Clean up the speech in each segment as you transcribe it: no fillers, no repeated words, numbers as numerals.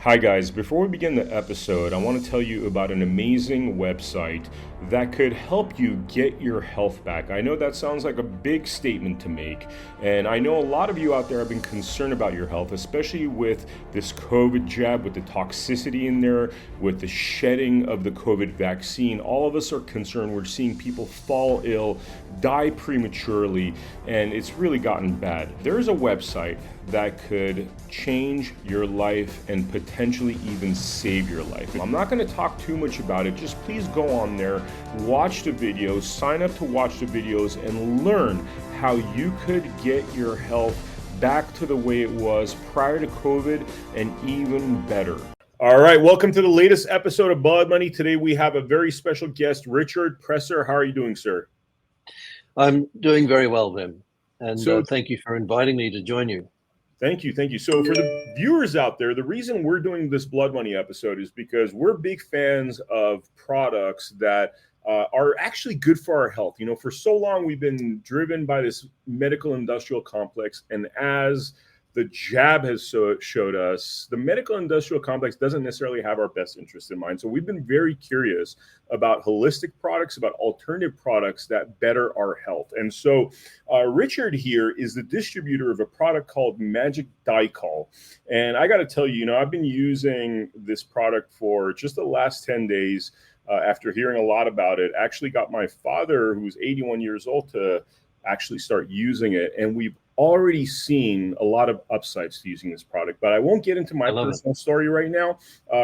Hi, guys. Before we begin the episode, I want to tell you about an amazing website that could help you get your health back. I know that sounds like a big statement to make, and I know a lot of you out there have been concerned about your health, especially with this COVID jab, with the toxicity in there, with the shedding of the COVID vaccine. All of us are concerned. We're seeing people fall ill, die prematurely, and it's really gotten bad. There's a website that could change your life and potentially even save your life. I'm not going to talk too much about it. Just please go on there, watch the videos, sign up to watch the videos, and learn how you could get your health back to the way it was prior to COVID and even better. All right, welcome to the latest episode of Blood Money. Today we have a very special guest, Richard Presser. How are you doing, sir? I'm doing very well, Vim, and So thank you for inviting me to join you. Thank you. Thank you. So, for the viewers out there, the reason we're doing this Blood Money episode is because we're big fans of products that are actually good for our health. You know, for so long, we've been driven by this medical industrial complex. And as the jab has showed us, the medical industrial complex doesn't necessarily have our best interest in mind. So, we've been very curious about holistic products, about alternative products that better our health. And so, Richard here is the distributor of a product called Magic Dicol. And I got to tell you, I've been using this product for just the last 10 days after hearing a lot about it. Actually got my father, who's 81 years old, to actually start using it. And we've already seen a lot of upsides to using this product, but I won't get into my personal story right now.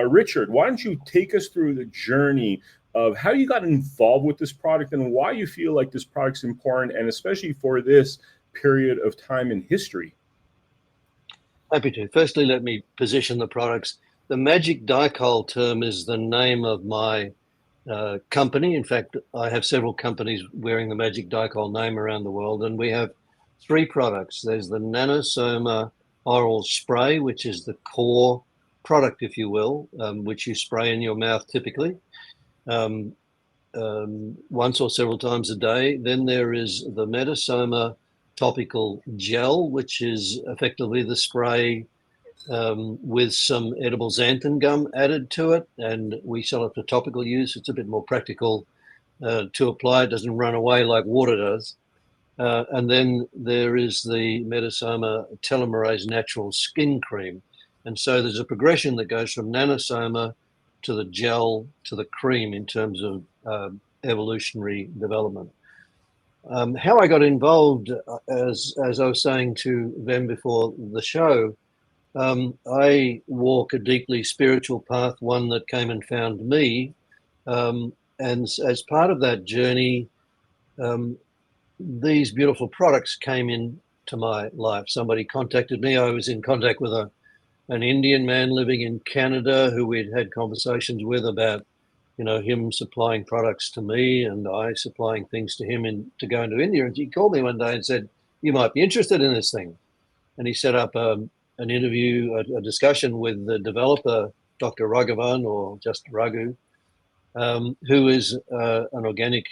Richard, why don't you take us through the journey of how you got involved with this product and why you feel like this product's important, and especially for this period of time in history? Happy to. Firstly, let me position the products. The Magic Dicol term is the name of my company. In fact, I have several companies wearing the Magic Dicol name around the world, and we have three products. There's the Nanosoma oral spray, which is the core product, if you will, which you spray in your mouth typically once or several times a day. Then there is the Metasoma topical gel, which is effectively the spray with some edible xanthan gum added to it, and we sell it for topical use. It's a bit more practical to apply. It doesn't run away like water does. And then there is the Metasoma telomerase natural skin cream. And so there's a progression that goes from nanosoma to the gel to the cream in terms of evolutionary development. How I got involved, as I was saying to them before the show, I walk a deeply spiritual path, one that came and found me. And as part of that journey, these beautiful products came into my life. Somebody contacted me. I was in contact with an Indian man living in Canada who we'd had conversations with about, him supplying products to me and I supplying things to him to go into India. And he called me one day and said, "You might be interested in this thing." And he set up an interview, a discussion with the developer, Dr. Raghavan, or just Raghu, who is an organic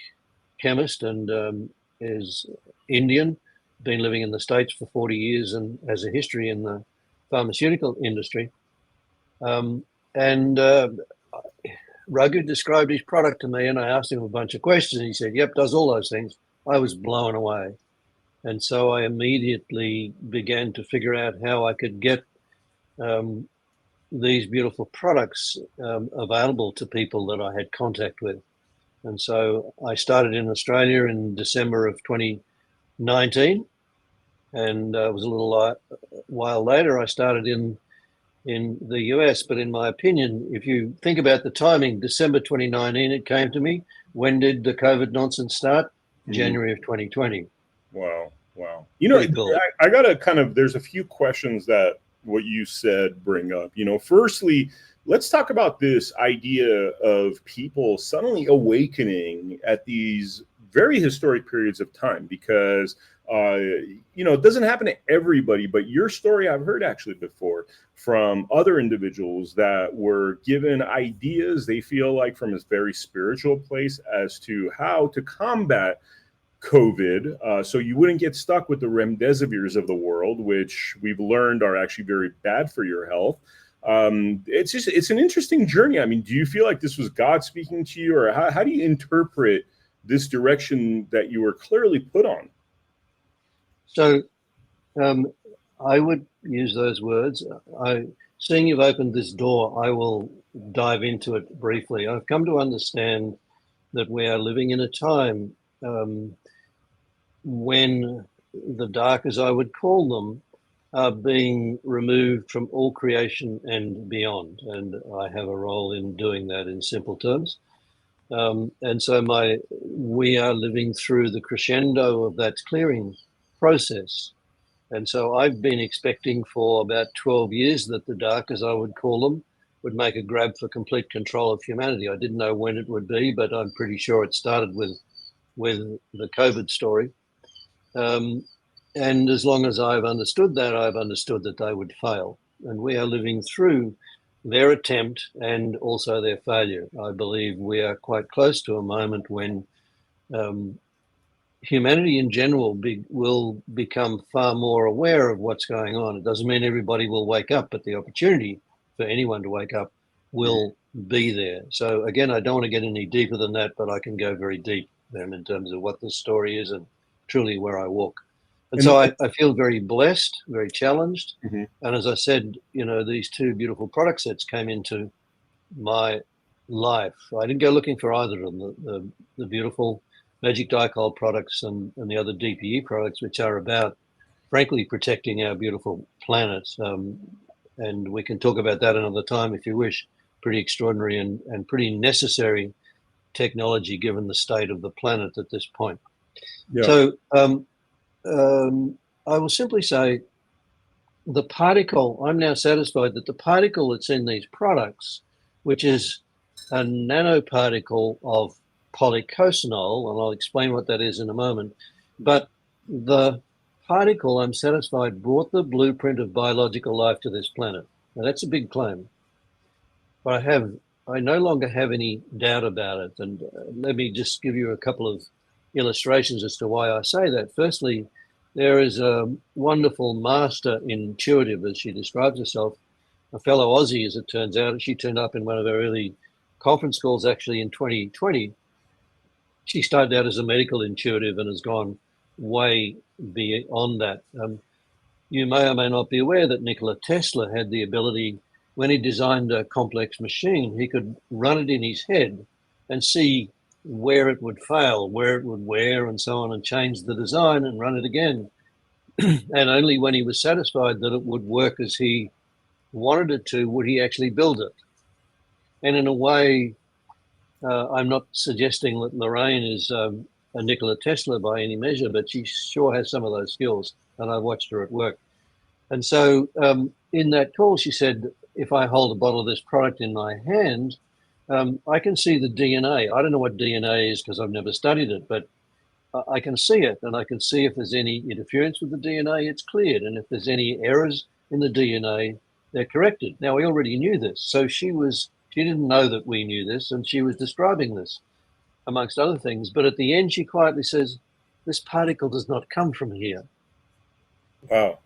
chemist and is Indian, been living in the States for 40 years and has a history in the pharmaceutical industry. Raghu described his product to me, and I asked him a bunch of questions. And he said, "Yep, does all those things." I was blown away. And so I immediately began to figure out how I could get these beautiful products available to people that I had contact with. And so I started in Australia in December of 2019. And it was a little while later, I started in the US. But in my opinion, if you think about the timing, December 2019, it came to me. When did the COVID nonsense start? January of 2020. Wow. Cool. I got to there's a few questions that what you said bring up. Firstly, let's talk about this idea of people suddenly awakening at these very historic periods of time, because it doesn't happen to everybody, but your story I've heard actually before from other individuals that were given ideas, they feel like from a very spiritual place, as to how to combat COVID, so you wouldn't get stuck with the remdesivirs of the world, which we've learned are actually very bad for your health. It's an interesting journey. I mean, do you feel like this was God speaking to you, or how do you interpret this direction that you were clearly put on? So um, I would use those words. Seeing you've opened this door, I will dive into it briefly. I've come to understand that we are living in a time when the dark, as I would call them, are being removed from all creation and beyond. And I have a role in doing that in simple terms. And so we are living through the crescendo of that clearing process. And so I've been expecting for about 12 years that the dark, as I would call them, would make a grab for complete control of humanity. I didn't know when it would be, but I'm pretty sure it started with the COVID story. And as long as I've understood that, I've understood that they would fail. And we are living through their attempt and also their failure. I believe we are quite close to a moment when humanity in general will become far more aware of what's going on. It doesn't mean everybody will wake up, but the opportunity for anyone to wake up will be there. So again, I don't want to get any deeper than that, but I can go very deep then in terms of what this story is and truly where I walk. And so I feel very blessed, very challenged. Mm-hmm. And as I said, these two beautiful product sets came into my life. I didn't go looking for either of them. The beautiful Magic Dicol products and the other DPE products, which are about, frankly, protecting our beautiful planet. And we can talk about that another time if you wish. Pretty extraordinary and pretty necessary technology given the state of the planet at this point. Yeah. So I will simply say the particle, I'm now satisfied that the particle that's in these products, which is a nanoparticle of polycosanol, and I'll explain what that is in a moment, but the particle, I'm satisfied, brought the blueprint of biological life to this planet. Now that's a big claim, but I no longer have any doubt about it. And let me just give you a couple of illustrations as to why I say that. Firstly, there is a wonderful master intuitive, as she describes herself, a fellow Aussie, as it turns out. She turned up in one of our early conference calls actually in 2020. She started out as a medical intuitive and has gone way beyond that. You may or may not be aware that Nikola Tesla had the ability, when he designed a complex machine, he could run it in his head and see where it would fail, where it would wear, and so on, and change the design and run it again. And only when he was satisfied that it would work as he wanted it to would he actually build it. And in a way, I'm not suggesting that Lorraine is a Nikola Tesla by any measure, but she sure has some of those skills, and I watched her at work. And so in that call, she said, if I hold a bottle of this product in my hand, I can see the DNA. I don't know what DNA is because I've never studied it, but I can see it, and I can see if there's any interference with the DNA, it's cleared. And if there's any errors in the DNA, they're corrected. Now, we already knew this. So she didn't know that we knew this, and she was describing this, amongst other things. But at the end, she quietly says, this particle does not come from here. Wow.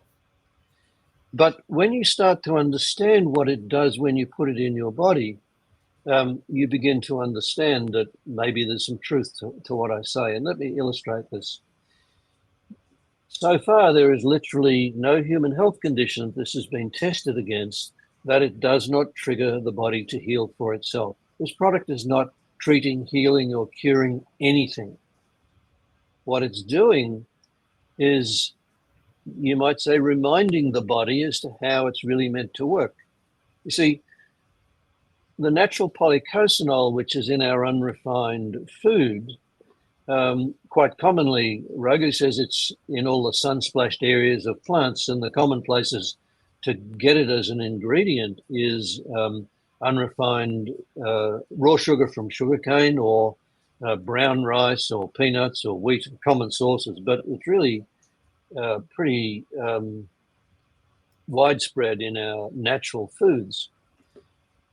But when you start to understand what it does when you put it in your body, you begin to understand that maybe there's some truth to what I say. And let me illustrate this. So far, there is literally no human health condition this has been tested against that it does not trigger the body to heal for itself. This product is not treating, healing, or curing anything. What it's doing is, you might say, reminding the body as to how it's really meant to work. You see, the natural polycosanol, which is in our unrefined food, quite commonly, Raghu says it's in all the sun-splashed areas of plants, and the common places to get it as an ingredient is unrefined raw sugar from sugarcane, or brown rice, or peanuts, or wheat, common sources. But it's really pretty widespread in our natural foods.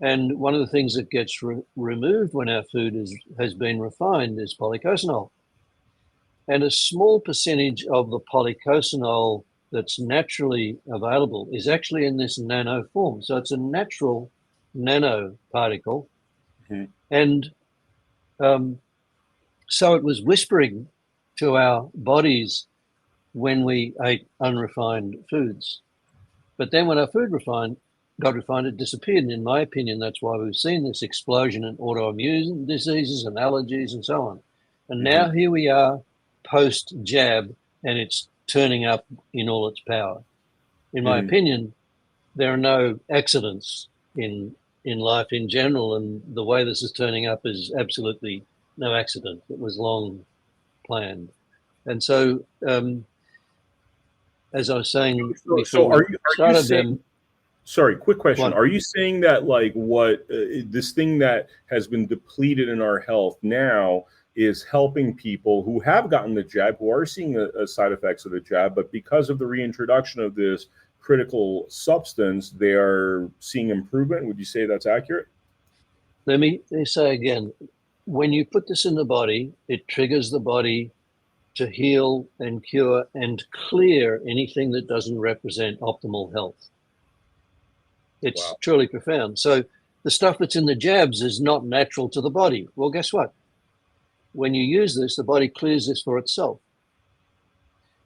And one of the things that gets removed when our food has been refined is polycosanol. And a small percentage of the polycosanol that's naturally available is actually in this nano form. So it's a natural nanoparticle. Mhm. And so it was whispering to our bodies when we ate unrefined foods. But then when our food got refined, it disappeared. And in my opinion, that's why we've seen this explosion in autoimmune diseases and allergies and so on. And now here we are post-jab, and it's turning up in all its power. In my opinion, there are no accidents in life in general, and the way this is turning up is absolutely no accident. It was long planned. And so, as I was saying before Are we you started saying? them, Sorry, quick question. what Are you saying that like what this thing that has been depleted in our health now is helping people who have gotten the jab, who are seeing a side effects of the jab, but because of the reintroduction of this critical substance, they are seeing improvement? Would you say that's accurate? let me say again, when you put this in the body, it triggers the body to heal and cure and clear anything that doesn't represent optimal health. It's Wow. truly profound. So the stuff that's in the jabs is not natural to the body. Well, guess what? When you use this, the body clears this for itself.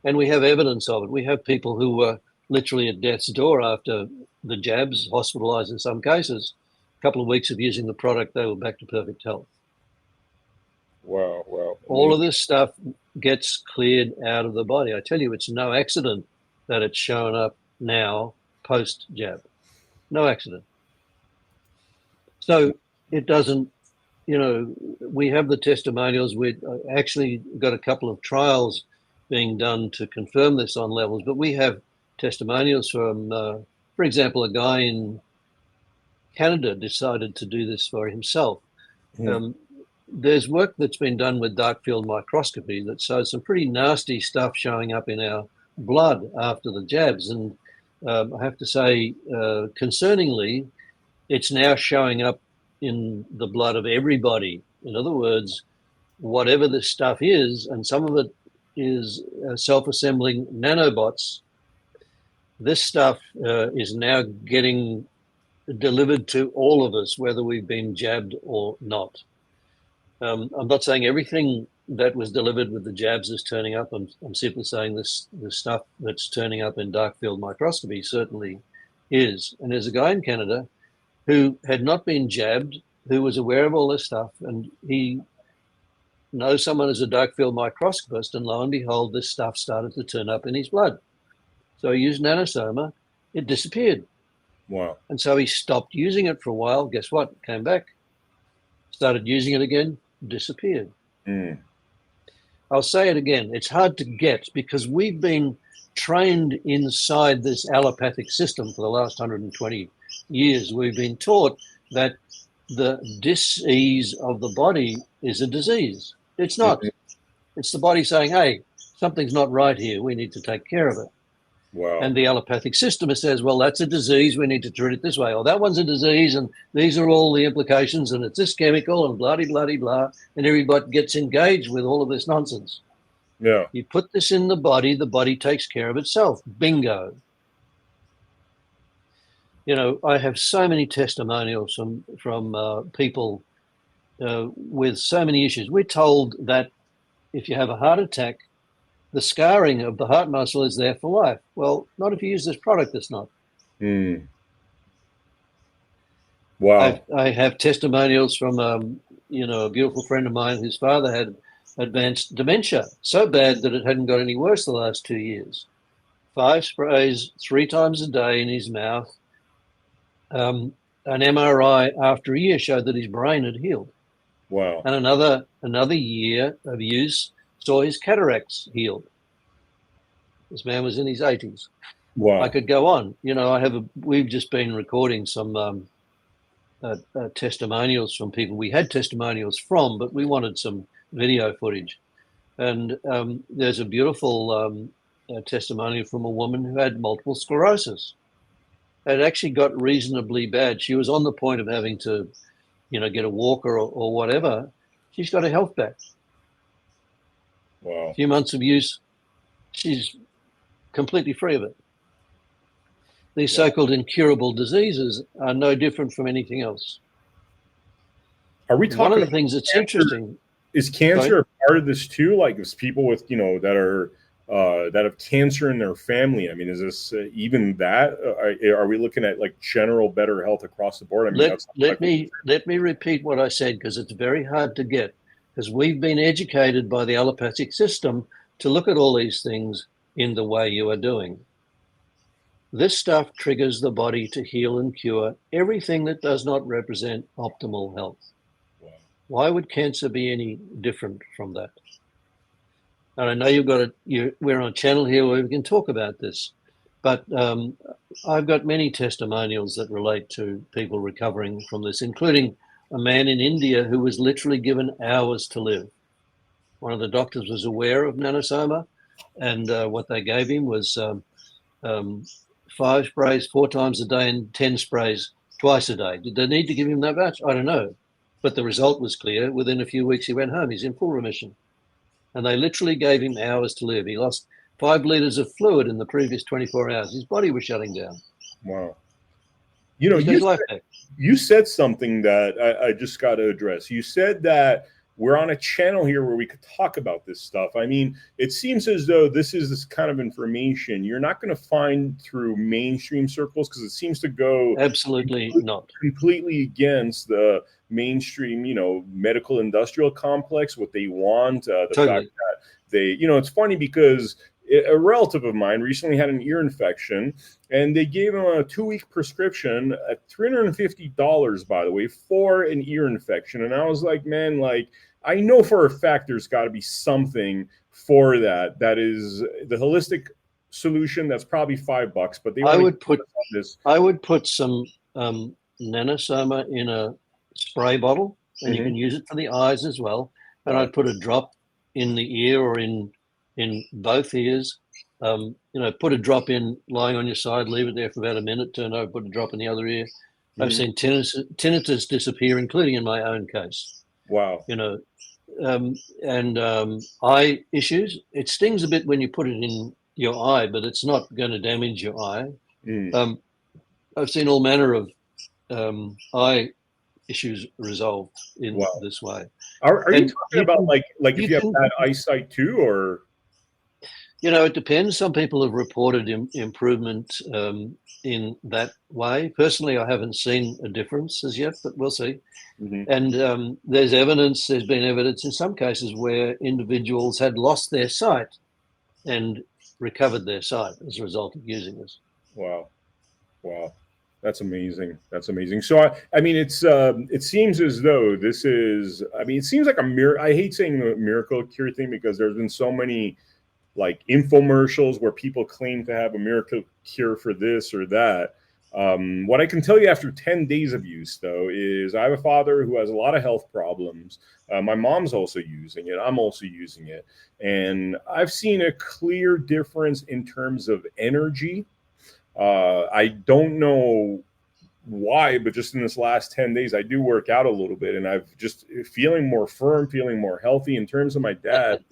And we have evidence of it. We have people who were literally at death's door after the jabs, hospitalized in some cases. A couple of weeks of using the product, they were back to perfect health. Wow. Wow. All of this stuff gets cleared out of the body. I tell you, it's no accident that it's shown up now post jab. No accident. So it doesn't, we have the testimonials. We actually got a couple of trials being done to confirm this on levels, but we have testimonials from, for example, a guy in Canada decided to do this for himself. There's work that's been done with dark field microscopy that shows some pretty nasty stuff showing up in our blood after the jabs. And I have to say, concerningly, it's now showing up in the blood of everybody. In other words, whatever this stuff is, and some of it is self-assembling nanobots, this stuff is now getting delivered to all of us, whether we've been jabbed or not. I'm not saying everything that was delivered with the jabs is turning up. I'm simply saying this stuff that's turning up in dark field microscopy certainly is. And there's a guy in Canada who had not been jabbed, who was aware of all this stuff, and he knows someone as a dark field microscopist, and lo and behold, this stuff started to turn up in his blood. So he used nanosoma, it disappeared. Wow. And so he stopped using it for a while. Guess what? It came back. Started using it again, disappeared. I'll say it again. It's hard to get because we've been trained inside this allopathic system for the last 120 years. We've been taught that the dis-ease of the body is a disease. It's not. It's the body saying, hey, something's not right here. We need to take care of it. Wow. And the allopathic system says, well, that's a disease. We need to treat it this way. Or that one's a disease, and these are all the implications, and it's this chemical, and blah-de-blah-de-blah. And everybody gets engaged with all of this nonsense. Yeah. You put this in the body takes care of itself. Bingo. I have so many testimonials from people with so many issues. We're told that if you have a heart attack, the scarring of the heart muscle is there for life. Well, not if you use this product, it's not. Wow. I have testimonials from, a beautiful friend of mine whose father had advanced dementia, so bad that it hadn't got any worse the last 2 years. 5 sprays 3 times a day in his mouth. An MRI after a year showed that his brain had healed. Wow. And another year of use saw his cataracts healed. This man was in his 80s. Wow. I could go on. We've just been recording some testimonials from people. We had testimonials from, but we wanted some video footage. And there's a beautiful testimonial from a woman who had multiple sclerosis. It actually got reasonably bad. She was on the point of having to, get a walker or whatever. She's got her health back. Wow. A few months of use, she's completely free of it. These Wow. so-called incurable diseases are no different from anything else. Are we One of talking the things that's cancer? interesting, Is sorry, cancer a part of this too? Like, is people with that have cancer in their family? I mean, is this even that? Are we looking at like general better health across the board? I mean, let that's let like me let me repeat what I said, because it's very hard to get, because we've been educated by the allopathic system to look at all these things in the way you are doing. This stuff triggers the body to heal and cure everything that does not represent optimal health. wow. Why would cancer be any different from that? And I know we're on a channel here where we can talk about this, but I've got many testimonials that relate to people recovering from this, including a man in India who was literally given hours to live. One of the doctors was aware of nanosoma, and what they gave him was 5 sprays 4 times a day and 10 sprays twice a day. Did they need to give him that much? I don't know. But the result was clear. Within a few weeks, he went home. He's in full remission. And they literally gave him hours to live. He lost 5 liters of fluid in the previous 24 hours. His body was shutting down. Wow. You know, He's got his life back. you said something that I just got to address. You said that we're on a channel here where we could talk about this stuff. I mean, it seems as though this is this kind of information you're not going to find through mainstream circles, because it seems to go Absolutely not. completely against the mainstream, medical industrial complex, what they want, the Totally. fact that they, it's funny because a relative of mine recently had an ear infection, and they gave him a 2-week prescription at $350, by the way, for an ear infection. And I was like, man, like, I know for a fact there's got to be something for that. That is the holistic solution. That's probably $5, but they I want would to put this. I would put some nanosoma in a spray bottle, and you Mhm. can use it for the eyes as well. And Wow. I'd put a drop in the ear or in both ears. Put a drop in lying on your side, leave it there for about a minute, turn over, put a drop in the other ear. I've Mhm. seen tinnitus disappear, including in my own case. Wow. You know, and eye issues. It stings a bit when you put it in your eye, but it's not going to damage your eye. Mm. I've seen all manner of eye issues resolved in Wow. this way. Are you And talking about like if you you have can, bad eyesight too, or? it depends. Some people have reported improvement in that way. Personally, I haven't seen a difference as yet, but we'll see. Mhm. And there's been evidence in some cases where individuals had lost their sight and recovered their sight as a result of using this. Wow. Wow. That's amazing. That's amazing. So I mean, it seems as though this is. I mean, it seems like a miracle. I hate saying the miracle cure thing, because there's been so many like infomercials where people claim to have a miracle cure for this or that. What I can tell you after 10 days of use, though, is I have a father who has a lot of health problems. My mom's also using it. I'm also using it. And I've seen a clear difference in terms of energy. I don't know why, but just in this last 10 days, I do work out a little bit, and I've just feeling more firm, feeling more healthy. In terms of my dad,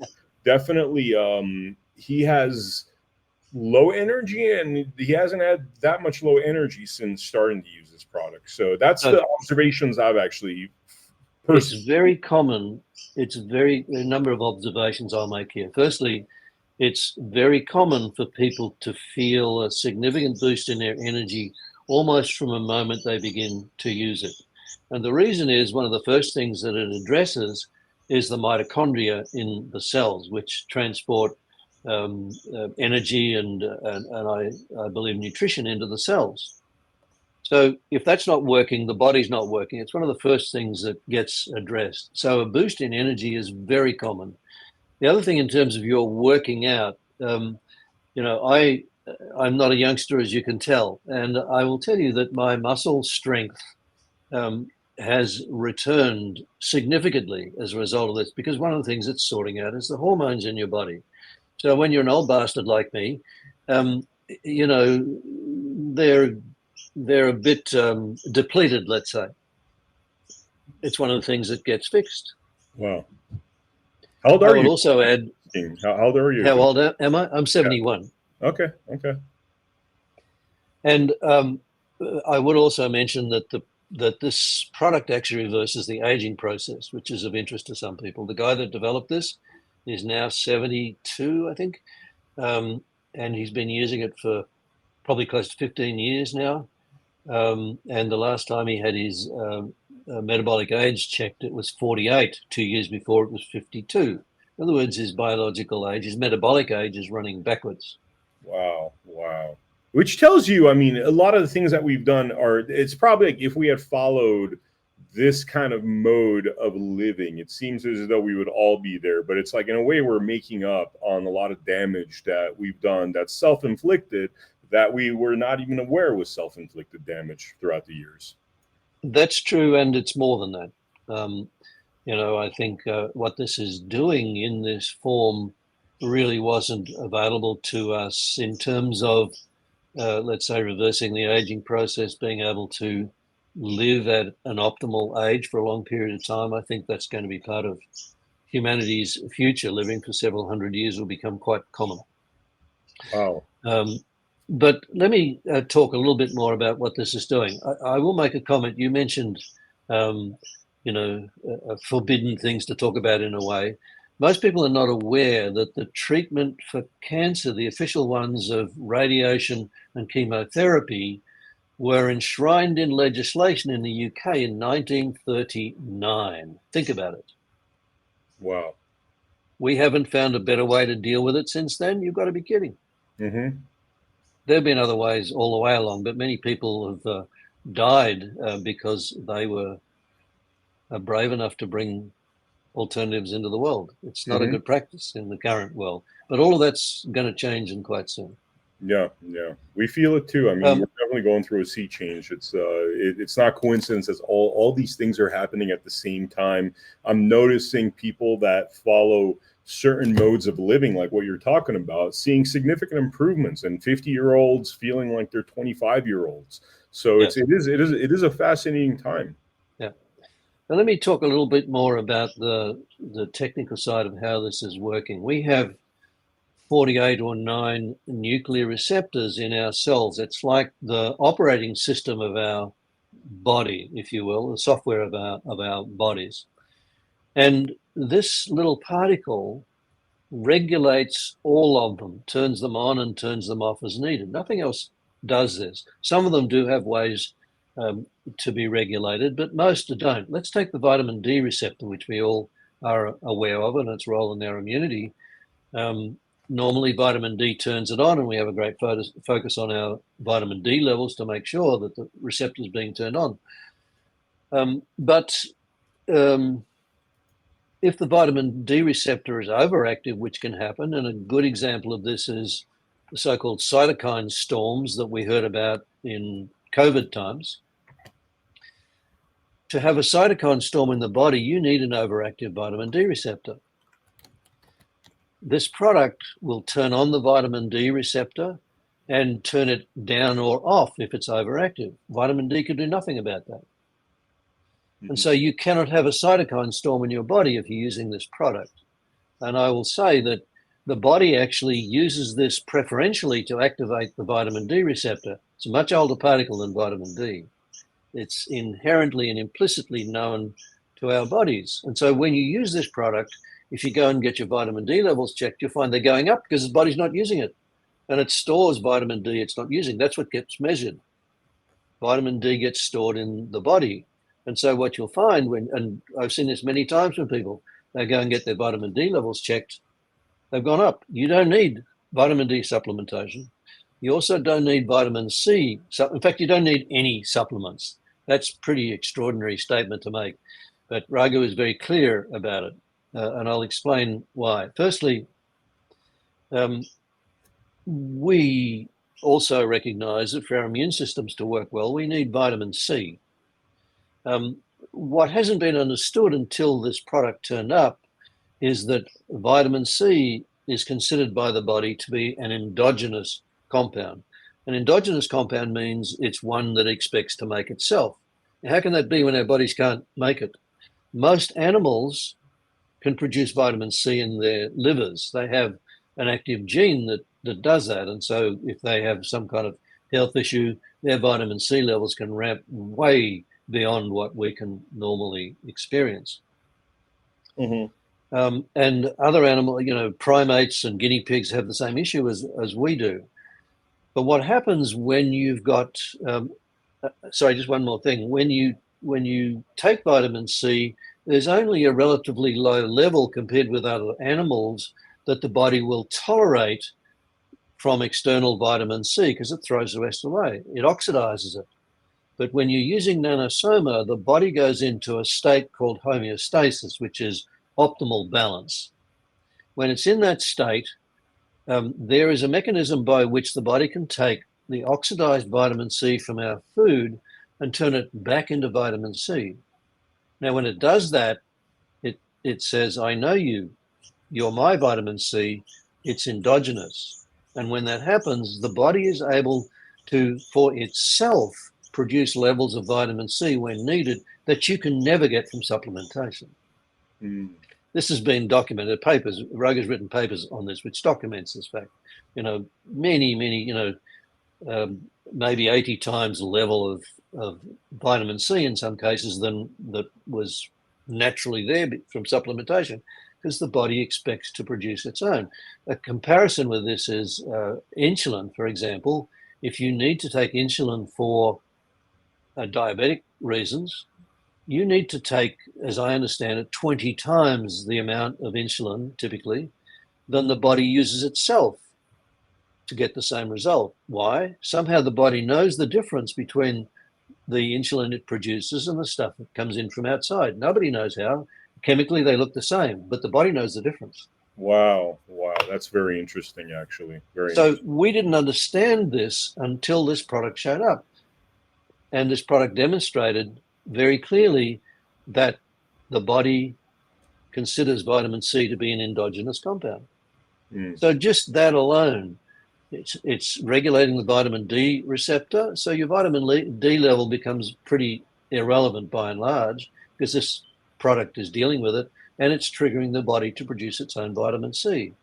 definitely, he has low energy, and he hasn't had that much low energy since starting to use this product. So that's So the observations I've actually it's personally. very common. A number of observations I'll make here. Firstly, it's very common for people to feel a significant boost in their energy almost from a moment they begin to use it. And the reason is, one of the first things that it addresses is the mitochondria in the cells, which transport energy and I believe nutrition into the cells. So if that's not working, the body's not working. It's one of the first things that gets addressed. So a boost in energy is very common. The other thing, in terms of your working out, I'm not a youngster, as you can tell, and I will tell you that my muscle strength um, has returned significantly as a result of this, because one of the things it's sorting out is the hormones in your body. So when you're an old bastard like me, um, you know, they're a bit depleted, let's say. It's one of the things that gets fixed. Wow. How old I are will you? also add, How old are you? how old am I? I'm 71. Okay. Okay. And I would also mention that this product actually reverses the aging process, which is of interest to some people. The guy that developed this is now 72, I think, and he's been using it for probably close to 15 years now. And the last time he had his metabolic age checked, it was 48. 2 years before, it was 52. In other words, his biological age, his metabolic age is running backwards. Wow. Wow. Which tells you, I mean, a lot of the things that we've done are, it's probably like if we had followed this kind of mode of living, it seems as though we would all be there. But it's like, in a way, we're making up on a lot of damage that we've done that's self inflicted, that we were not even aware was self inflicted damage throughout the years. That's true, and it's more than that. I think what this is doing in this form really wasn't available to us in terms of, let's say, reversing the aging process, being able to live at an optimal age for a long period of time. I think that's going to be part of humanity's future. Living for several hundred years will become quite common. Wow. But let me talk a little bit more about what this is doing. I will make a comment. You mentioned, forbidden things to talk about in a way. Most people are not aware that the treatment for cancer, the official ones of radiation and chemotherapy, were enshrined in legislation in the UK in 1939. Think about it. Wow. We haven't found a better way to deal with it since then. You've got to be kidding. Mm-hmm. There have been other ways all the way along, but many people have died because they were brave enough to bring alternatives into the world. It's not a Mm-hmm. good practice in the current world, but all of that's going to change and quite soon. Yeah, yeah, we feel it too. I mean, we're Um, definitely going through a sea change. It's not coincidence that all these things are happening at the same time. I'm noticing people that follow certain modes of living, like what you're talking about, seeing significant improvements, and 50-year-olds feeling like they're 25-year-olds. So yes, it is a fascinating time. yeah. Now let me talk a little bit more about the technical side of how this is working. We have 48 or 9 nuclear receptors in our cells. It's like the operating system of our body, if you will, the software of our bodies. And this little particle regulates all of them, turns them on and turns them off as needed. Nothing else does this. Some of them do have ways to be regulated, but most don't. Let's take the vitamin D receptor, which we all are aware of, and its role in our immunity. Normally, vitamin D turns it on, and we have a great focus on our vitamin D levels to make sure that the receptor is being turned on. But if the vitamin D receptor is overactive, which can happen, and a good example of this is the so-called cytokine storms that we heard about in COVID times. To have a cytokine storm in the body, you need an overactive vitamin D receptor. This product will turn on the vitamin D receptor and turn it down or off if it's overactive. Vitamin D can do nothing about that. Mm-hmm. And so you cannot have a cytokine storm in your body if you're using this product. And I will say that the body actually uses this preferentially to activate the vitamin D receptor. It's a much older particle than vitamin D. It's inherently and implicitly known to our bodies. And so when you use this product, if you go and get your vitamin D levels checked, you'll find they're going up because the body's not using it. And it stores vitamin D it's not using. That's what gets measured. Vitamin D gets stored in the body. And so what you'll find and I've seen this many times when people, they go and get their vitamin D levels checked, they've gone up. You don't need vitamin D supplementation. You also don't need vitamin C. In fact, you don't need any supplements. That's a pretty extraordinary statement to make. But Raghu is very clear about it. And I'll explain why. Firstly, we also recognize that for our immune systems to work well, we need vitamin C. What hasn't been understood until this product turned up is that vitamin C is considered by the body to be an endogenous compound. An endogenous compound means it's one that expects to make itself. Now, how can that be when our bodies can't make it? Most animals can produce vitamin C in their livers. They have an active gene that does that. And so if they have some kind of health issue, their vitamin C levels can ramp way beyond what we can normally experience. Mm-hmm. And other animal, primates and guinea pigs have the same issue as we do. But what happens when you've got, sorry, just one more thing. When you take vitamin C, there's only a relatively low level compared with other animals that the body will tolerate from external vitamin C because it throws the rest away. It oxidizes it. But when you're using nanosoma, the body goes into a state called homeostasis, which is optimal balance. When it's in that state, there is a mechanism by which the body can take the oxidized vitamin C from our food and turn it back into vitamin C. Now, when it does that, it says, I know you. You're my vitamin C. It's endogenous. And when that happens, the body is able to, for itself, produce levels of vitamin C when needed that you can never get from supplementation. Mm. This has been documented. Papers, Roger's written papers on this, which documents this fact. Many, maybe 80 times the level of vitamin C in some cases than that was naturally there from supplementation, because the body expects to produce its own. A comparison with this is insulin, for example. If you need to take insulin for diabetic reasons, you need to take, as I understand it, 20 times the amount of insulin typically than the body uses itself to get the same result. Why? Somehow the body knows the difference between the insulin it produces and the stuff that comes in from outside. Nobody knows how. Chemically, they look the same, but the body knows the difference. Wow. That's very interesting, actually. So we didn't understand this until this product showed up. And this product demonstrated very clearly that the body considers vitamin C to be an endogenous compound. Mm. So just that alone, it's regulating the vitamin D receptor. So your vitamin D level becomes pretty irrelevant by and large because this product is dealing with it, and it's triggering the body to produce its own vitamin C.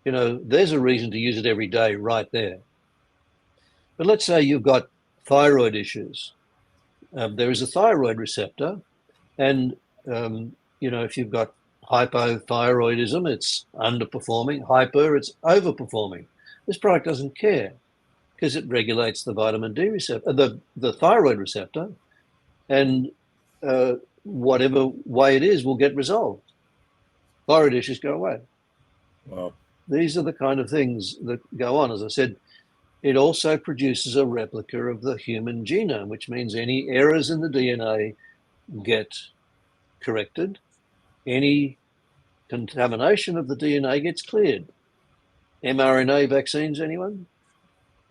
There's a reason to use it every day right there. But let's say you've got thyroid issues. There is a thyroid receptor, and if you've got hypothyroidism, it's underperforming. Hyper, it's overperforming. This product doesn't care because it regulates the vitamin D receptor, the thyroid receptor, and whatever way it is will get resolved. Thyroid issues go away. Wow. These are the kind of things that go on. As I said, it also produces a replica of the human genome, which means any errors in the DNA get corrected. Any contamination of the DNA gets cleared. mRNA vaccines, anyone?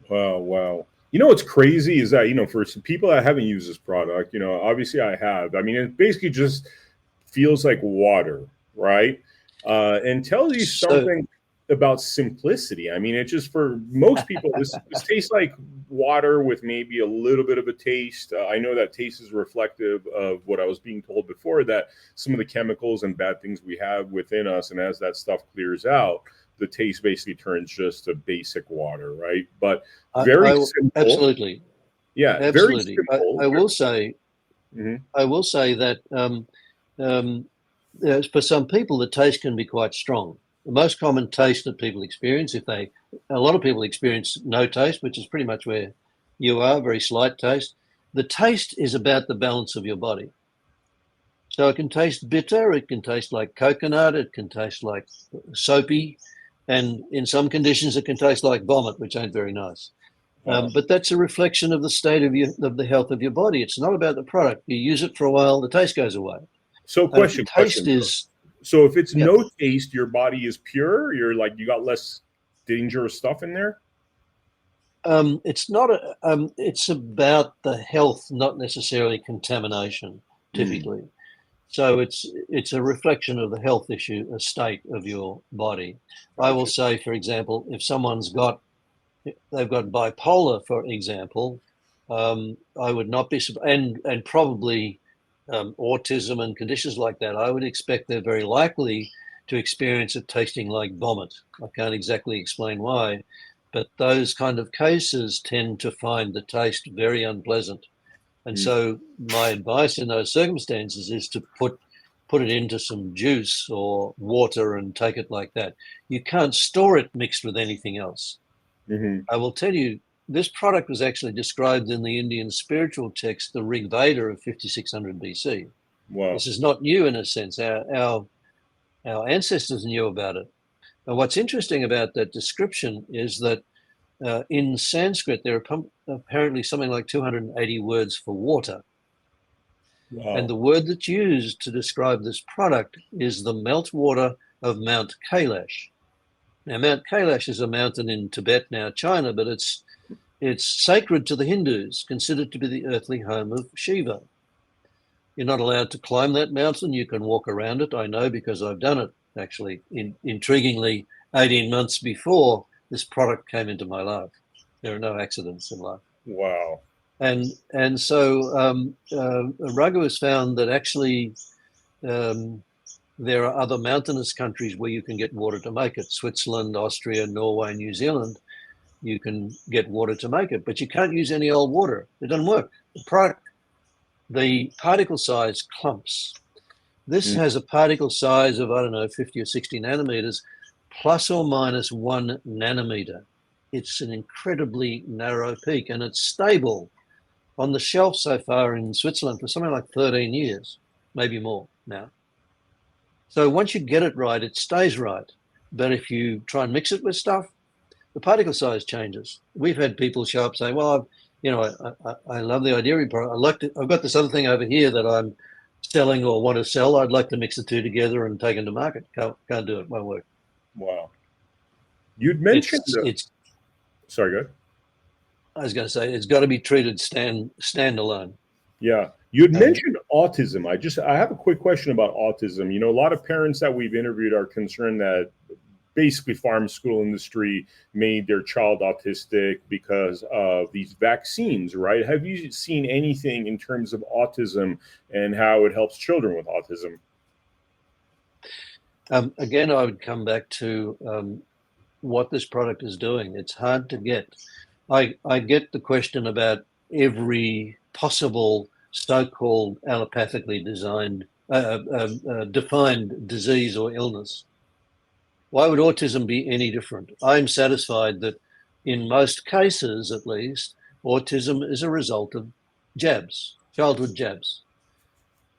Wow. What's crazy is that, for some people that haven't used this product, obviously I have. I mean, it basically just feels like water, right? And tells you something about simplicity. I mean, it just, for most people, this tastes like water with maybe a little bit of a taste. I know that taste is reflective of what I was being told before, that some of the chemicals and bad things we have within us, and as that stuff clears out, the taste basically turns just to basic water, right? But very simple. Absolutely. Yeah, absolutely. Very simple. I will say, I will say that for some people, the taste can be quite strong. The most common taste that people experience, a lot of people experience no taste, which is pretty much where you are, very slight taste. The taste is about the balance of your body. So it can taste bitter, it can taste like coconut, it can taste like soapy, and in some conditions it can taste like vomit, which ain't very nice. But that's a reflection of the state of the health of your body. It's not about the product. You use it for a while, the taste goes away. So question. So if it's no taste, your body is pure. You're like, you got less dangerous stuff in there. It's not. It's about the health, not necessarily contamination. Typically, so it's a reflection of the health issue, a state of your body. Gotcha. I will say, for example, if they've got bipolar, for example, I would not be, and probably autism and conditions like that, I would expect they're very likely to experience it tasting like vomit. I can't exactly explain why, but those kind of cases tend to find the taste very unpleasant. And so my advice in those circumstances is to put it into some juice or water and take it like that. You can't store it mixed with anything else. Mm-hmm. I will tell you, this product was actually described in the Indian spiritual text, the Rig Veda of 5600 BC. Wow. This is not new in a sense. Our ancestors knew about it. And what's interesting about that description is that in Sanskrit, there are apparently something like 280 words for water. Wow. And the word that's used to describe this product is the meltwater of Mount Kailash. Now, Mount Kailash is a mountain in Tibet, now China, but it's sacred to the Hindus, considered to be the earthly home of Shiva. You're not allowed to climb that mountain. You can walk around it. I know because I've done it, actually, intriguingly, 18 months before this product came into my life. There are no accidents in life. Wow. And so Raghu has found that actually there are other mountainous countries where you can get water to make it. Switzerland, Austria, Norway, New Zealand, you can get water to make it, but you can't use any old water. It doesn't work. The particle size clumps. This has a particle size of, 50 or 60 nanometers, plus or minus 1 nanometer. It's an incredibly narrow peak, and it's stable on the shelf so far in Switzerland for something like 13 years, maybe more now. So once you get it right, it stays right. But if you try and mix it with stuff, the particle size changes. We've had people show up saying, well, I love the idea of product. I've got this other thing over here that I'm selling or want to sell. I'd like to mix the two together and take them to market. Can't do it. Won't work. Wow. You'd mentioned sorry, go ahead. I was going to say it's got to be treated standalone. Yeah. You'd mentioned autism. I have a quick question about autism. You know, a lot of parents that we've interviewed are concerned that basically farm school industry made their child autistic because of these vaccines, right? Have you seen anything in terms of autism and how it helps children with autism? Again, I would come back to what this product is doing. It's hard to get. I get the question about every possible so-called allopathically defined disease or illness. Why would autism be any different? I'm satisfied that in most cases, at least, autism is a result of jabs, childhood jabs.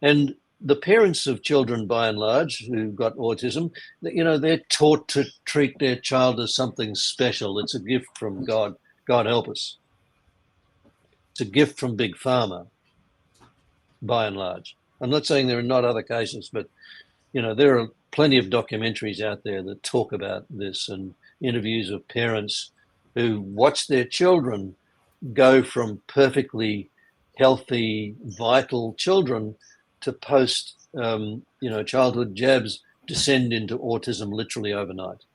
And the parents of children, by and large, who got autism, they're taught to treat their child as something special. It's a gift from God. God help us. It's a gift from Big Pharma, by and large. I'm not saying there are not other cases, but there are plenty of documentaries out there that talk about this and interviews of parents who watch their children go from perfectly healthy, vital children to post, childhood jabs descend into autism literally overnight.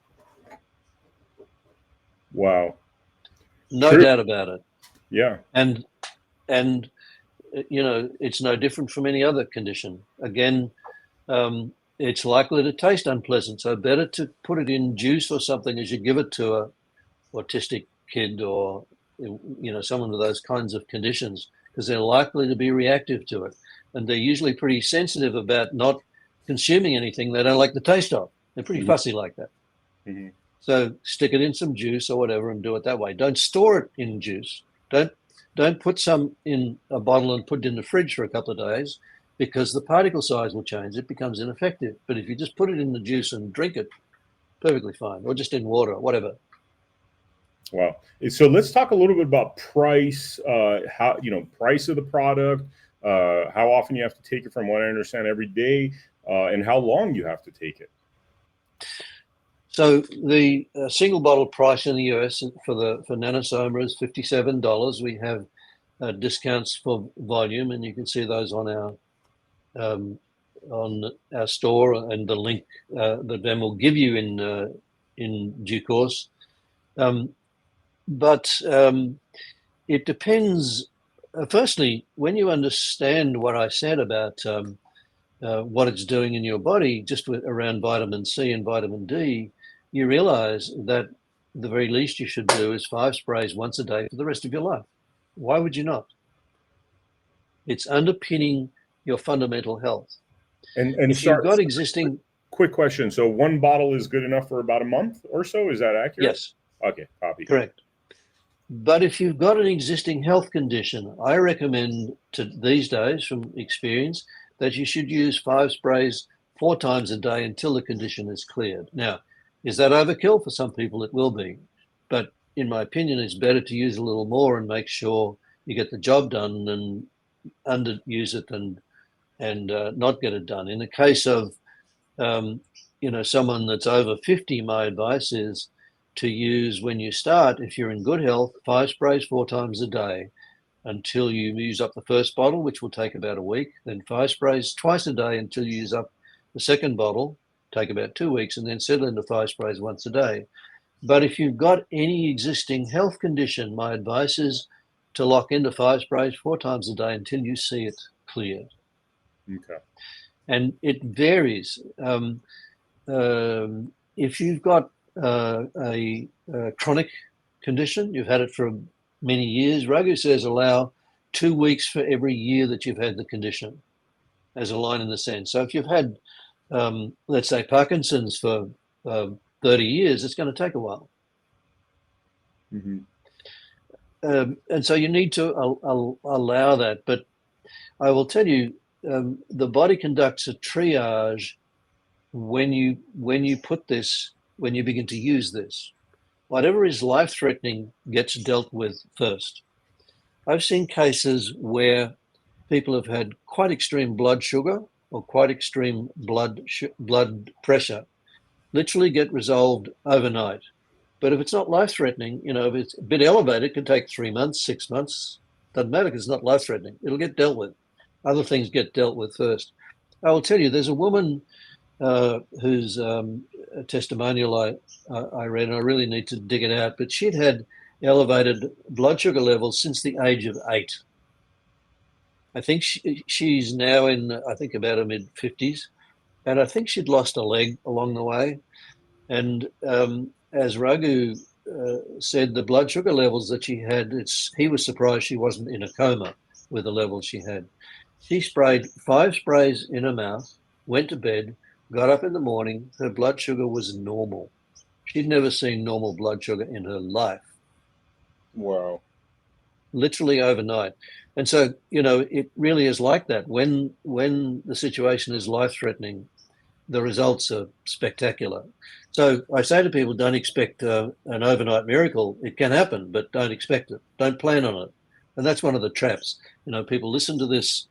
Wow. No doubt about it. Yeah. And it's no different from any other condition. Again, it's likely to taste unpleasant. So better to put it in juice or something as you give it to a autistic kid or, someone with those kinds of conditions, because they're likely to be reactive to it. And they're usually pretty sensitive about not consuming anything they don't like the taste of. They're pretty fussy like that. Mm-hmm. So stick it in some juice or whatever and do it that way. Don't store it in juice. Don't put some in a bottle and put it in the fridge for a couple of days, because the particle size will change. It becomes ineffective. But if you just put it in the juice and drink it, perfectly fine, or just in water, whatever. Wow. So let's talk a little bit about price, price of the product, how often you have to take it, from what I understand, every day, and how long you have to take it. So the single bottle price in the US for Nanosoma is $57. We have discounts for volume, and you can see those on our store, and the link that Ben will give you in due course. But it depends. Firstly, when you understand what I said about what it's doing in your body just around vitamin C and vitamin D, you realize that the very least you should do is 5 sprays once a day for the rest of your life. Why would you not? It's underpinning your fundamental health. And If you've got existing... quick question. So one bottle is good enough for about a month or so? Is that accurate? Yes. Okay, copy. Correct. But if you've got an existing health condition, I recommend these days from experience that you should use 5 sprays 4 times a day until the condition is cleared. Now, is that overkill? For some people it will be. But in my opinion, it's better to use a little more and make sure you get the job done than underuse it and not get it done. In the case of someone that's over 50, my advice is to use, when you start, if you're in good health, 5 sprays 4 times a day until you use up the first bottle, which will take about a week, then 5 sprays twice a day until you use up the second bottle, take about 2 weeks, and then settle into 5 sprays once a day. But if you've got any existing health condition, my advice is to lock into 5 sprays 4 times a day until you see it cleared. Okay. And it varies. If you've got a chronic condition, you've had it for many years, Raghu says allow 2 weeks for every year that you've had the condition as a line in the sand. So if you've had, let's say, Parkinson's for 30 years, it's going to take a while. Mm-hmm. And so you need to allow that. But I will tell you, the body conducts a triage when you begin to use this. Whatever is life-threatening gets dealt with first. I've seen cases where people have had quite extreme blood sugar or quite extreme blood pressure literally get resolved overnight. But if it's not life-threatening, if it's a bit elevated, it can take 3 months, 6 months. Doesn't matter because it's not life-threatening. It'll get dealt with. Other things get dealt with first. I will tell you, there's a woman whose testimonial I read, and I really need to dig it out, but she'd had elevated blood sugar levels since the age of 8. I think she's now in, about her mid-50s, and I think she'd lost a leg along the way. And as Raghu said, the blood sugar levels that she had, he was surprised she wasn't in a coma with the levels she had. She sprayed 5 sprays in her mouth, went to bed, got up in the morning, her blood sugar was normal. She'd never seen normal blood sugar in her life. Wow. Literally overnight. And so, it really is like that. When the situation is life-threatening, the results are spectacular. So I say to people, don't expect an overnight miracle. It can happen, but don't expect it. Don't plan on it. And that's one of the traps. People listen to this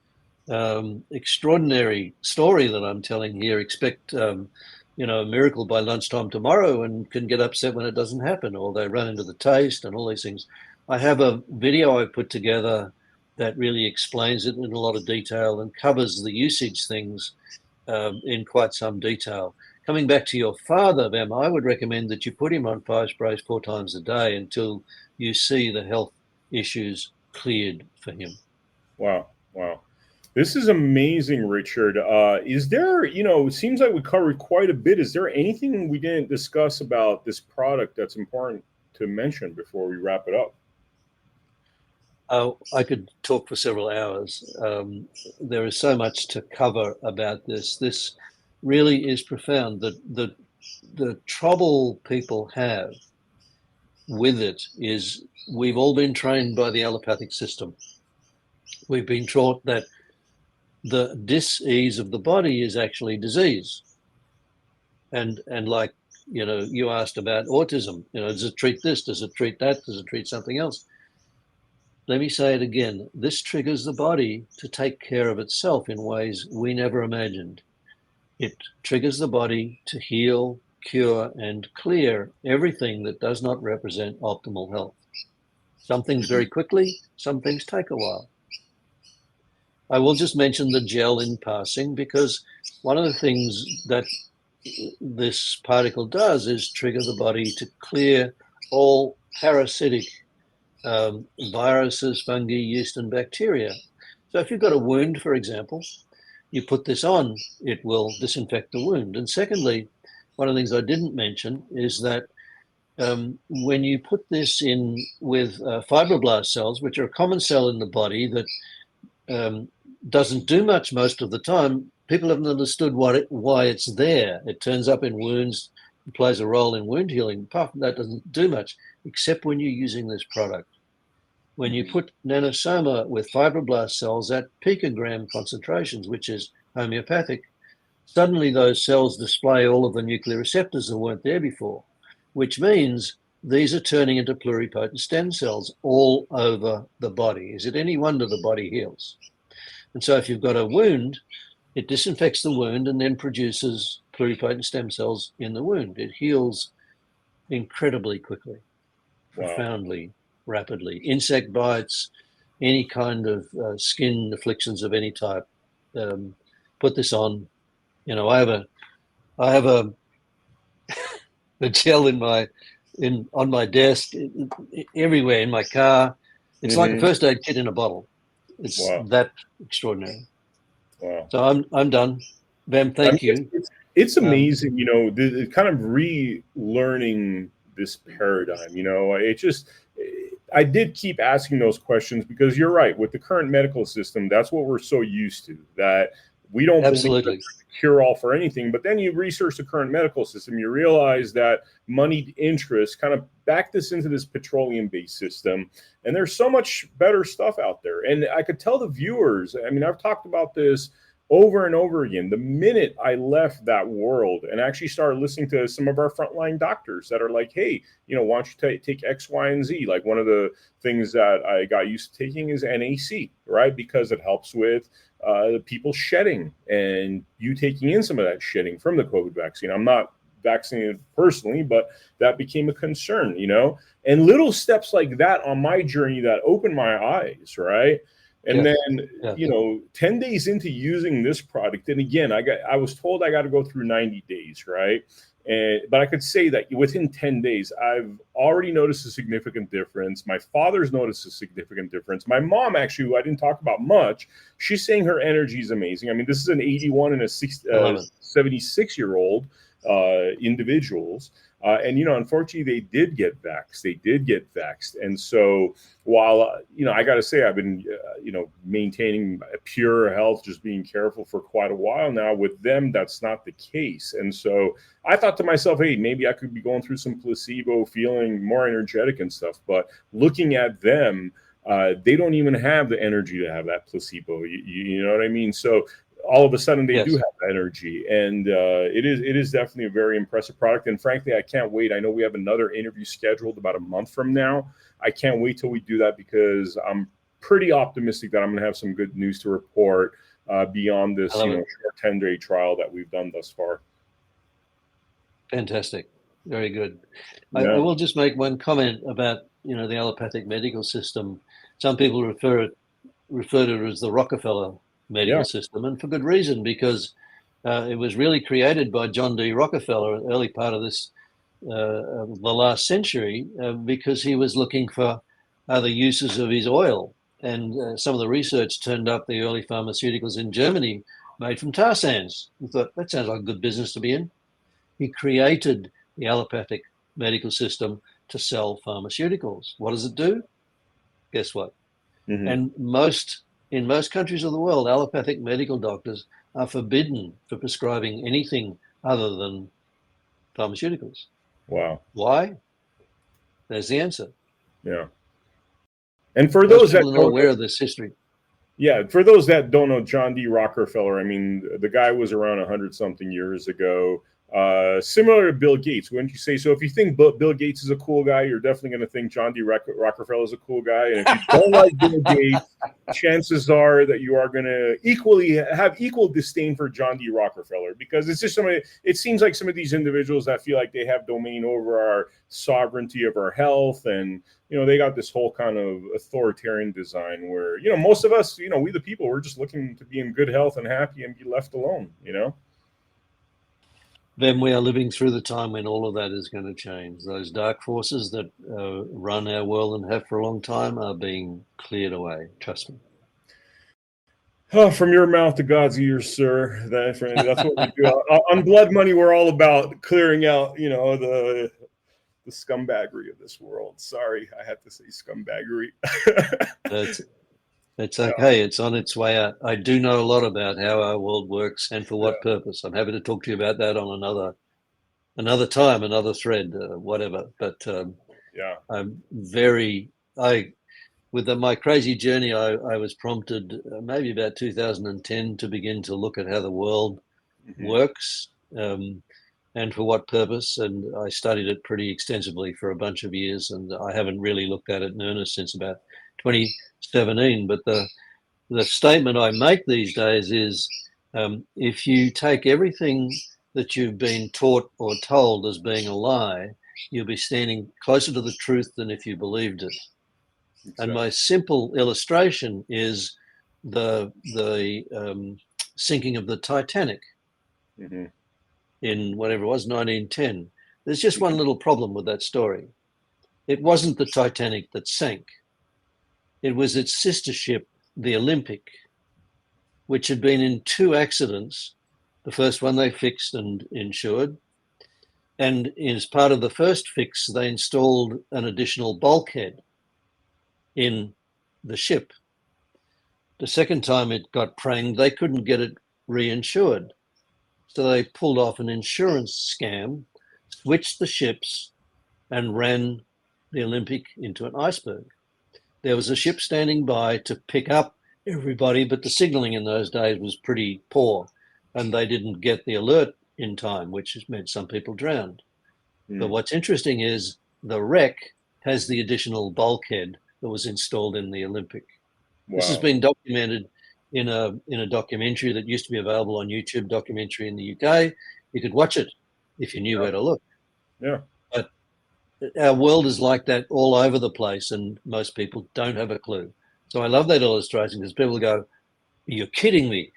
extraordinary story that I'm telling here, expect, a miracle by lunchtime tomorrow and can get upset when it doesn't happen, or they run into the taste and all these things. I have a video I put together that really explains it in a lot of detail and covers the usage things in quite some detail. Coming back to your father, Vam, I would recommend that you put him on 5 sprays 4 times a day until you see the health issues cleared for him. Wow. This is amazing, Richard. Is there, it seems like we covered quite a bit. Is there anything we didn't discuss about this product that's important to mention before we wrap it up? I could talk for several hours. There is so much to cover about this. This really is profound. The trouble people have with it is we've all been trained by the allopathic system. We've been taught that the dis-ease of the body is actually disease. And like, you asked about autism, does it treat this? Does it treat that? Does it treat something else? Let me say it again. This triggers the body to take care of itself in ways we never imagined. It triggers the body to heal, cure, and clear everything that does not represent optimal health. Some things very quickly, some things take a while. I will just mention the gel in passing, because one of the things that this particle does is trigger the body to clear all parasitic viruses, fungi, yeast, and bacteria. So if you've got a wound, for example, you put this on, it will disinfect the wound. And secondly, one of the things I didn't mention is that when you put this in with fibroblast cells, which are a common cell in the body that doesn't do much most of the time, people haven't understood why it's there. It turns up in wounds, it plays a role in wound healing. Apart from that, doesn't do much, except when you're using this product. When you put nanosoma with fibroblast cells at picogram concentrations, which is homeopathic, suddenly those cells display all of the nuclear receptors that weren't there before, which means these are turning into pluripotent stem cells all over the body. Is it any wonder the body heals? And so if you've got a wound, it disinfects the wound and then produces pluripotent stem cells in the wound. It heals incredibly quickly, profoundly, rapidly. Insect bites, any kind of skin afflictions of any type. Put this on. You know, I have a gel on my desk, everywhere in my car. It's like a first aid kit in a bottle. It's that extraordinary. Wow. So I'm done. Bam, thank you. It's amazing, you know, the kind of relearning this paradigm. You know, I did keep asking those questions because you're right. With the current medical system, that's what we're so used to, that we don't believe that cure all for anything. But then you research the current medical system, you realize that moneyed interests kind of back this into this petroleum-based system. And there's so much better stuff out there. And I could tell the viewers, I mean, I've talked about this over and over again. The minute I left that world and actually started listening to some of our frontline doctors that are like, hey, you know, why don't you take X, Y, and Z? Like one of the things that I got used to taking is NAC, right? Because it helps with people shedding and you taking in some of that shedding from the COVID vaccine. I'm not vaccinated personally, but that became a concern, you know, and little steps like that on my journey that opened my eyes, right? And then, you know, 10 days into using this product, and again, I was told I got to go through 90 days, right? But I could say that within 10 days, I've already noticed a significant difference. My father's noticed a significant difference. My mom, actually, who I didn't talk about much, she's saying her energy is amazing. I mean, this is an 81 and a 76-year-old individuals. And, you know, unfortunately, they did get vaxxed. And so while, you know, I got to say, I've been, you know, maintaining a pure health, just being careful for quite a while now. With them, that's not the case. And so I thought to myself, hey, maybe I could be going through some placebo, feeling more energetic and stuff. But looking at them, they don't even have the energy to have that placebo. You know what I mean? So all of a sudden they do have energy, and it is definitely a very impressive product. And frankly, I can't wait. I know we have another interview scheduled about a month from now. I can't wait till we do that because I'm pretty optimistic that I'm going to have some good news to report beyond this short 10-day trial that we've done thus far. Fantastic. Very good. I will just make one comment about, you know, the allopathic medical system. Some people refer to it as the Rockefeller medical system, and for good reason, because it was really created by John D. Rockefeller in the early part of the last century, because he was looking for other uses of his oil. And some of the research turned up the early pharmaceuticals in Germany made from tar sands. He thought, that sounds like a good business to be in. He created the allopathic medical system to sell pharmaceuticals. What does it do? Guess what? And in most countries of the world, allopathic medical doctors are forbidden for prescribing anything other than pharmaceuticals. Wow. Why? There's the answer. Yeah. And for those that are not aware of this history. Yeah, for those that don't know John D. Rockefeller, I mean, the guy was around 100-something years ago. Similar to Bill Gates, wouldn't you say? So if you think Bill Gates is a cool guy, you're definitely going to think John D. Rockefeller is a cool guy. And if you don't like Bill Gates, chances are that you are going to have equal disdain for John D. Rockefeller, because it's just it seems like some of these individuals that feel like they have domain over our sovereignty of our health, and you know, they got this whole kind of authoritarian design where, you know, most of us, you know, we the people, we're just looking to be in good health and happy and be left alone, you know. Then we are living through the time when all of that is going to change. Those dark forces that run our world and have for a long time are being cleared away. Trust me. Oh, from your mouth to God's ears, sir. That's what we do. On Blood Money, we're all about clearing out, the scumbaggery of this world. Sorry, I had to say scumbaggery. It's it's Yeah, okay. It's on its way out. I do know a lot about how our world works and for yeah, what purpose. I'm happy to talk to you about that on another time, another thread, whatever. But yeah. I'm very I with my crazy journey. I was prompted maybe about 2010 to begin to look at how the world Hmm. works. And for what purpose. And I studied it pretty extensively for a bunch of years, and I haven't really looked at it in earnest since about 2017. But the statement I make these days is if you take everything that you've been taught or told as being a lie, you'll be standing closer to the truth than if you believed it. And Exactly. my simple illustration is the sinking of the Titanic Hmm. in whatever it was, 1910. There's just one little problem with that story. It wasn't the Titanic that sank. It was its sister ship, the Olympic, which had been in two accidents. The first one they fixed and insured. And as part of the first fix, they installed an additional bulkhead in the ship. The second time it got pranged, they couldn't get it reinsured. So they pulled off an insurance scam, switched the ships, and ran the Olympic into an iceberg. There was a ship standing by to pick up everybody, but the signaling in those days was pretty poor, and they didn't get the alert in time, which meant some people drowned. But Mm. what's interesting is the wreck has the additional bulkhead that was installed in the Olympic. This has Wow. been documented in a documentary that used to be available on YouTube documentary in the UK. You could watch it if you knew Yeah. where to look. Yeah. But our world is like that all over the place, and most people don't have a clue. So I love that illustration because people go, "You're kidding me."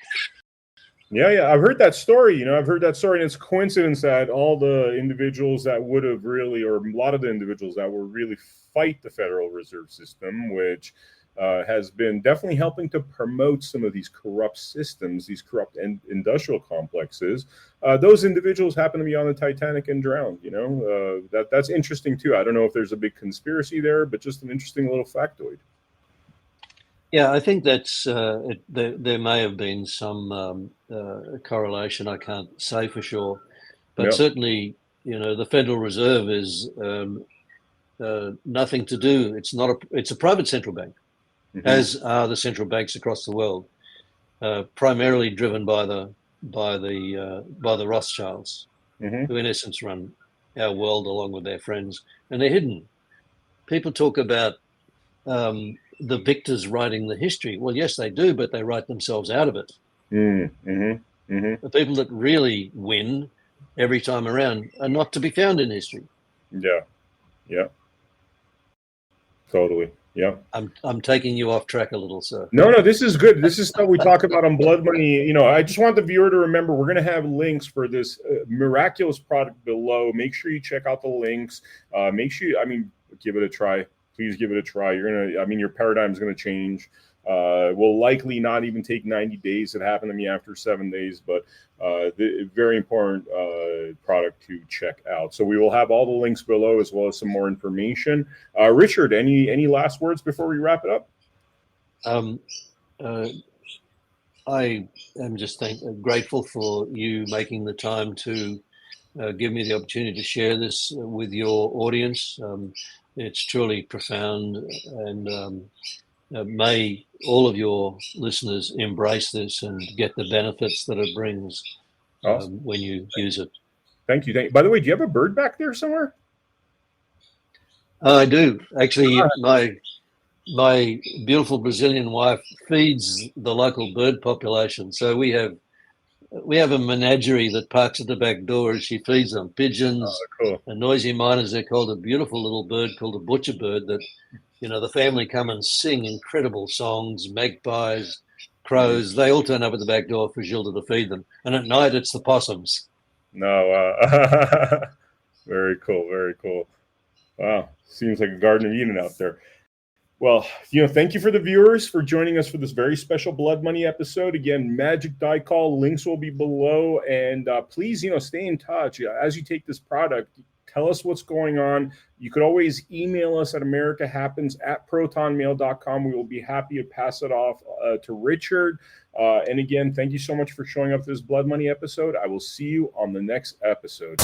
Yeah, yeah, I've heard that story. I've heard that story, and it's a coincidence that all the individuals that would have really, or a lot of the individuals that will really fight the Federal Reserve System, which has been definitely helping to promote some of these corrupt systems, these corrupt industrial complexes. Those individuals happen to be on the Titanic and drowned. That's interesting too. I don't know if there's a big conspiracy there, but just an interesting little factoid. Yeah, I think that's there may have been some correlation. I can't say for sure, but Yeah. certainly, the Federal Reserve is nothing to do. It's a private central bank, Hmm. as are the central banks across the world, primarily driven by the Rothschilds, Hmm. who in essence run our world along with their friends, and they're hidden. People talk about the victors writing the history. Well, yes, they do, but they write themselves out of it. Hmm. Hmm. The people that really win every time around are not to be found in history. Yeah. Yeah. Totally. Yeah. I'm taking you off track a little, sir. No, no, this is good. This is stuff we talk about on Blood Money. I just want the viewer to remember we're going to have links for this miraculous product below. Make sure you check out the links. Make sure, give it a try. Please give it a try. Your paradigm is going to change. Will likely not even take 90 days. It happened to me after 7 days, but very important product to check out. So we will have all the links below as well as some more information. Richard, any last words before we wrap it up? Um, uh, I am just grateful for you making the time to give me the opportunity to share this with your audience. It's truly profound, and may all of your listeners embrace this and get the benefits that it brings Awesome. when you use it. Thank you. Thank you. By the way, do you have a bird back there somewhere? I do actually. My beautiful Brazilian wife feeds the local bird population, so we have a menagerie that parks at the back door, and she feeds them pigeons, Cool. and noisy miners. They're called a beautiful little bird called a butcher bird that the family come and sing incredible songs, magpies, crows. They all turn up at the back door for Gilda to feed them. And at night, it's the possums. No. Very cool. Very cool. Wow. Seems like a Garden of Eden out there. Well, thank you for the viewers for joining us for this very special Blood Money episode. Again, Magic Die Call, links will be below. And please, stay in touch. As you take this product, tell us what's going on. You could always email us at americahappens@protonmail.com. We will be happy to pass it off to Richard. And again, thank you so much for showing up for this Blood Money episode. I will see you on the next episode.